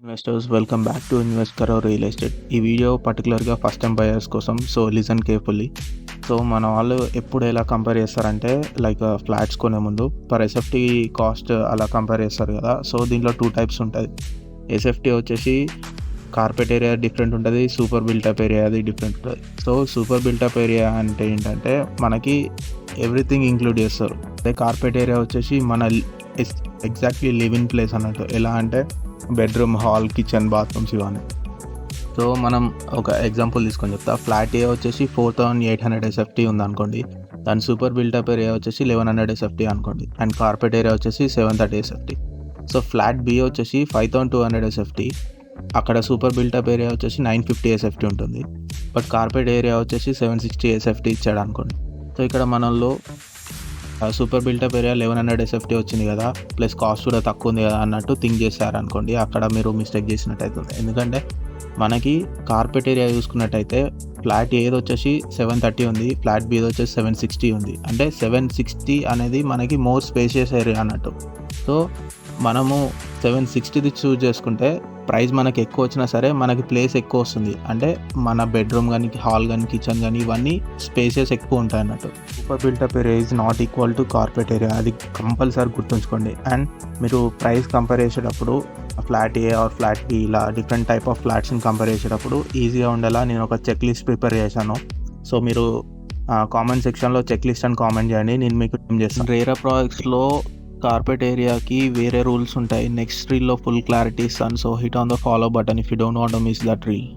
Investors welcome back to investor real estate. ఈ video పర్టికులర్గా first time buyers కోసం, so listen carefully. So మన వాళ్ళు ఎప్పుడు ఎలా కంపేర్ చేస్తారంటే లైక్ ఫ్లాట్స్ కొనే ముందు పర్ ఎస్ఎఫ్టీ కాస్ట్ అలా కంపేర్ చేస్తారు కదా. సో దీంట్లో 2 టైప్స్ ఉంటుంది. ఎస్ఎఫ్టీ వచ్చేసి కార్పెట్ ఏరియా డిఫరెంట్ ఉంటుంది, సూపర్ బిల్టప్ ఏరియా అది డిఫరెంట్ ఉంటుంది. సో సూపర్ బిల్టప్ ఏరియా అంటే ఏంటంటే మనకి ఎవ్రీథింగ్ ఇంక్లూడ్ చేస్తారు. అదే కార్పెట్ ఏరియా వచ్చేసి మన ఎగ్జాక్ట్లీ లివింగ్ ప్లేస్ అన్నట్టు. ఎలా అంటే బెడ్రూమ్, హాల్, కిచెన్, బాత్రూమ్స్ ఇవన్నీ. సో మనం ఒక ఎగ్జాంపుల్ తీసుకొని చెప్తా. ఫ్లాట్ ఏ వచ్చేసి 4800 ఎస్ఎఫ్టీ ఉంది అనుకోండి, దాని సూపర్ బిల్టప్ ఏరియా వచ్చేసి 1100 ఎస్ఎఫ్టీ అనుకోండి, అండ్ కార్పెట్ ఏరియా వచ్చేసి 730 ఎస్ఎఫ్టీ. సో ఫ్లాట్ బి వచ్చేసి 5200 ఎస్ఎఫ్టీ, అక్కడ సూపర్ బిల్టప్ ఏరియా వచ్చేసి 950 ఎస్ఎఫ్టీ ఉంటుంది, బట్ కార్పెట్ ఏరియా వచ్చేసి 760 ఎస్ఎఫ్టీ ఇచ్చాడు అనుకోండి. సో ఇక్కడ మనలో సూపర్ బిల్టప్ ఏరియా 1100 ఎస్ఎఫ్టీ వచ్చింది కదా, ప్లస్ కాస్ట్ కూడా తక్కువ ఉంది కదా అన్నట్టు థింక్ చేశారనుకోండి, అక్కడ మీరు మిస్టేక్ చేసినట్టు అవుతుంది. ఎందుకంటే మనకి కార్పెట్ ఏరియా చూసుకున్నట్టయితే ఫ్లాట్ ఏది వచ్చేసి 730 ఉంది, ఫ్లాట్ బి వచ్చేసి 760 ఉంది. అంటే 760 అనేది మనకి మోర్ స్పేషియస్ ఏరియా అన్నట్టు. సో మనము 760ది చూజ్ చేసుకుంటే ప్రైస్ మనకి ఎక్కువ వచ్చినా సరే మనకి ప్లేస్ ఎక్కువ వస్తుంది. అంటే మన బెడ్రూమ్ కానీ, హాల్ కానీ, కిచెన్ కానీ ఇవన్నీ స్పేసెస్ ఎక్కువ ఉంటాయి అన్నట్టు. Super built up area is not equal to carpet area, అది కంపల్సరీ గుర్తుంచుకోండి. అండ్ మీరు ప్రైస్ కంపేర్ చేసేటప్పుడు flat A or flat B ఇలా డిఫరెంట్ టైప్ ఆఫ్ ఫ్లాట్స్ని కంపేర్ చేసేటప్పుడు ఈజీగా ఉండేలా నేను ఒక చెక్ లిస్ట్ ప్రిపేర్ చేశాను. సో మీరు కామెంట్ సెక్షన్లో చెక్ లిస్ట్ అని కామెంట్ చేయండి, నేను మీకు చేస్తాను. రేరా ప్రాజెక్ట్స్లో కార్పెట్ ఏరియాకి వేరే రూల్స్ ఉంటాయి. నెక్స్ట్ రీల్లో ఫుల్ క్లారిటీ ఇస్తాను. So hit on the follow button if you don't want to miss that reel.